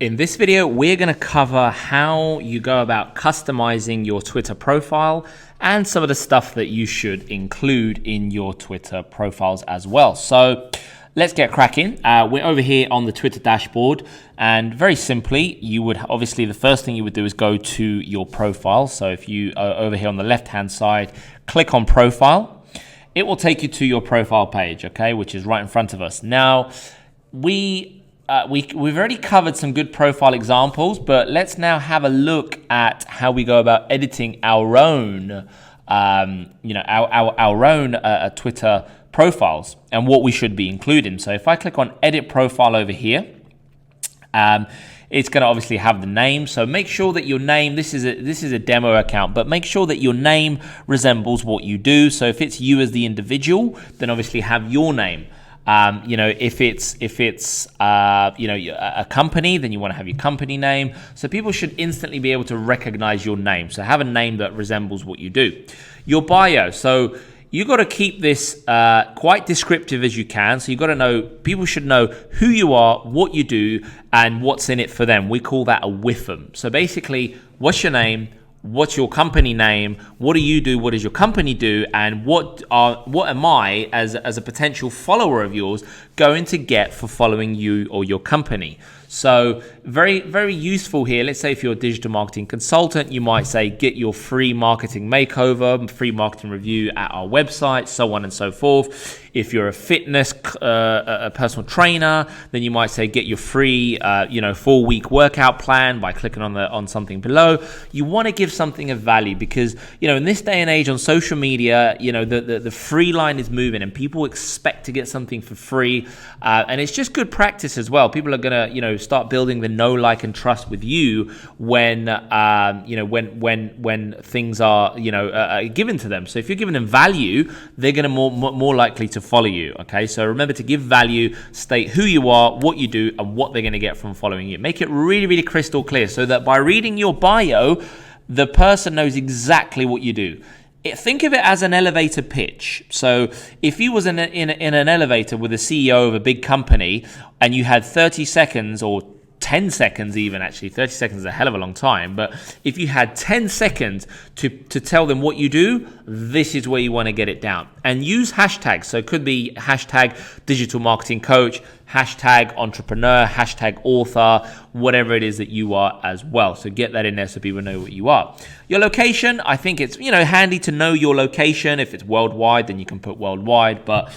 In this video, we're going to cover how you go about customizing your Twitter profile and some of the stuff that you should include in your Twitter profiles as well. So let's get cracking. We're over here on the Twitter dashboard, and very simply, you would obviously the first thing you would do is go to your profile. So if you are over here on the left-hand side, click on profile. It will take you to your profile page, okay, which is right in front of us. Now, we've already covered some good profile examples, but let's now have a look at how we go about editing our own, our own Twitter profiles and what we should be including. So if I click on Edit Profile over here, it's going to obviously have the name. So make sure that your name, this is a demo account, but make sure that your name resembles what you do. So if it's you as the individual, then obviously have your name. If it's a company, then you want to have your company name. So people should instantly be able to recognize your name. So have a name that resembles what you do. Your bio. So you got to keep this quite descriptive as you can. So you got to know, people should know who you are, what you do, and what's in it for them. We call that a WIFM. So basically, what's your name? What's your company name? What do you do? What does your company do? And what am I as a potential follower of yours going to get for following you or your company? So very, very useful here. Let's say if you're a digital marketing consultant, you might say, get your free marketing makeover, free marketing review at our website, so on and so forth. If you're a fitness a personal trainer, then you might say, get your free 4-week workout plan by clicking on something below. You want to give something of value because, in this day and age on social media, the free line is moving and people expect to get something for free. And it's just good practice as well. People are going to, start building the know, like, and trust with you when things are, given to them. So if you're giving them value, they're going to more likely to follow you. Okay. So remember to give value, state who you are, what you do, and what they're going to get from following you. Make it really, really crystal clear so that by reading your bio, the person knows exactly what you do. Think of it as an elevator pitch. So if you was in an elevator with a CEO of a big company and you had 30 seconds or 10 seconds even, actually 30 seconds is a hell of a long time, but if you had 10 seconds to tell them what you do, this is where you want to get it down. And use hashtags. So it could be hashtag digital marketing coach, hashtag entrepreneur, hashtag author, whatever it is that you are as well. So get that in there so people know what you are. Your location, I think it's handy to know your location. If it's worldwide, then you can put worldwide, but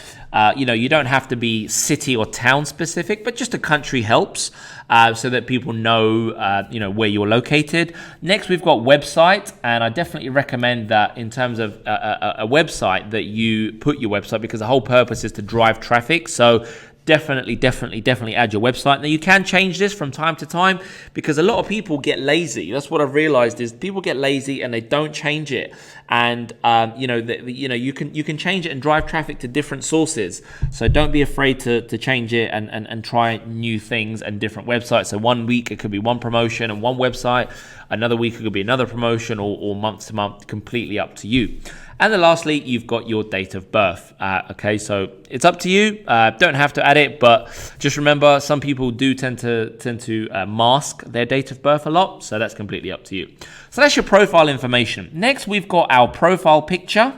you don't have to be city or town specific, but just a country helps so that people know where you're located. Next, we've got website, and I definitely recommend that in terms of a website that you put your website, because the whole purpose is to drive traffic. So definitely add your website. Now you can change this from time to time because a lot of people get lazy. That's what I've realized is people get lazy and they don't change it. And you can change it and drive traffic to different sources. So don't be afraid to change it and try new things and different websites. So one week it could be one promotion and one website. Another week it could be another promotion, or month to month, completely up to you. And then lastly, you've got your date of birth. Okay, so it's up to you. Don't have to add it, but just remember, some people do tend to mask their date of birth a lot, so that's completely up to you. So that's your profile information. Next, we've got our profile picture,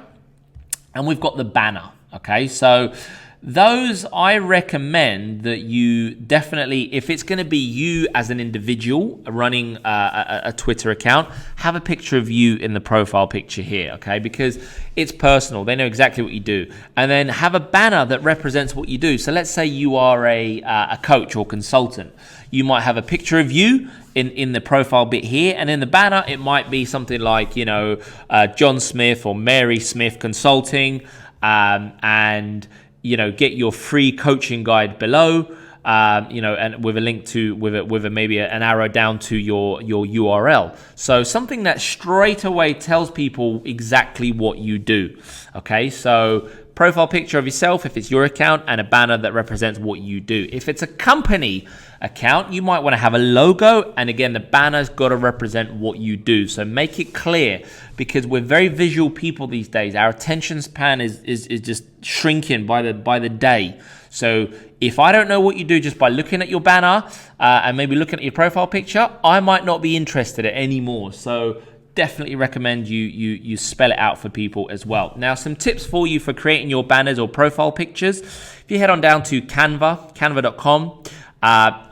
and we've got the banner. Okay, so those I recommend that you definitely, if it's going to be you as an individual running a Twitter account, have a picture of you in the profile picture here, okay? Because it's personal. They know exactly what you do. And then have a banner that represents what you do. So let's say you are a coach or consultant. You might have a picture of you in the profile bit here, and in the banner it might be something like John Smith or Mary Smith Consulting, and get your free coaching guide below, and with a link to with maybe an arrow down to your URL. So something that straight away tells people exactly what you do. Okay, so profile picture of yourself if it's your account, and a banner that represents what you do. If it's a company account, you might want to have a logo, and again, the banner's got to represent what you do. So make it clear, because we're very visual people these days. Our attention span is just shrinking by the day. So if I don't know what you do just by looking at your banner and maybe looking at your profile picture, I might not be interested anymore. So definitely recommend you spell it out for people as well. Now, some tips for you for creating your banners or profile pictures. If you head on down to canva.com,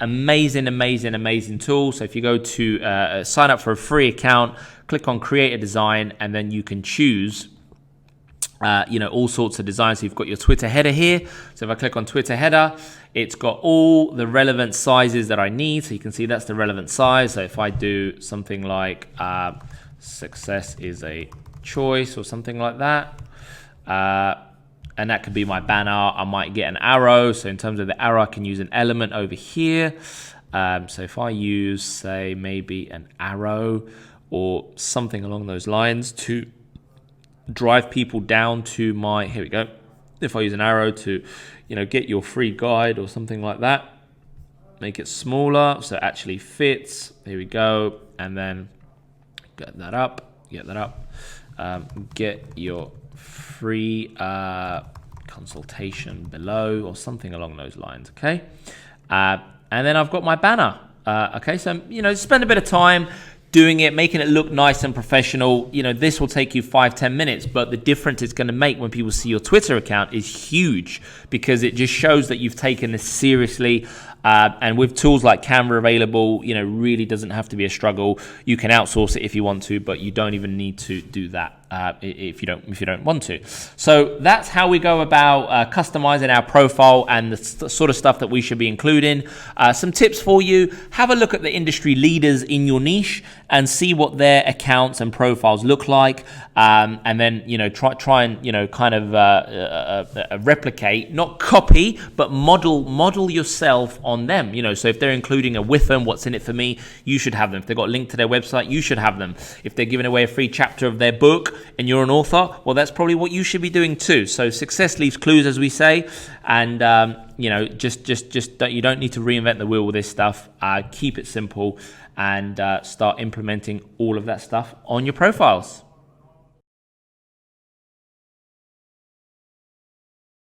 amazing tool. So if you go to sign up for a free account, click on create a design, and then you can choose all sorts of designs. So you've got your Twitter header here. So if I click on Twitter header, it's got all the relevant sizes that I need. So you can see that's the relevant size. So if I do something like success is a choice or something like that, and that could be my banner. I might get an arrow. So in terms of the arrow, I can use an element over here. So if I use, say, maybe an arrow or something along those lines to drive people down to my, here we go. If I use an arrow to, get your free guide or something like that, make it smaller so it actually fits. Here we go. And then get that up, get your free consultation below or something along those lines. Okay. And then I've got my banner. Okay. So, spend a bit of time doing it, making it look nice and professional. This will take you 5-10 minutes, but the difference it's going to make when people see your Twitter account is huge, because it just shows that you've taken this seriously. And with tools like Canva available, really doesn't have to be a struggle. You can outsource it if you want to, but you don't even need to do that if you don't want to. So that's how we go about customizing our profile and the sort of stuff that we should be including. Some tips for you: have a look at the industry leaders in your niche and see what their accounts and profiles look like, and then try and kind of replicate, not copy, but model yourself on them. So if they're including a with them, what's in it for me, you should have them. If they've got a link to their website, you should have them. If they're giving away a free chapter of their book and you're an author, well, that's probably what you should be doing too. So success leaves clues, as we say, and just you don't need to reinvent the wheel with this stuff. Keep it simple and start implementing all of that stuff on your profiles.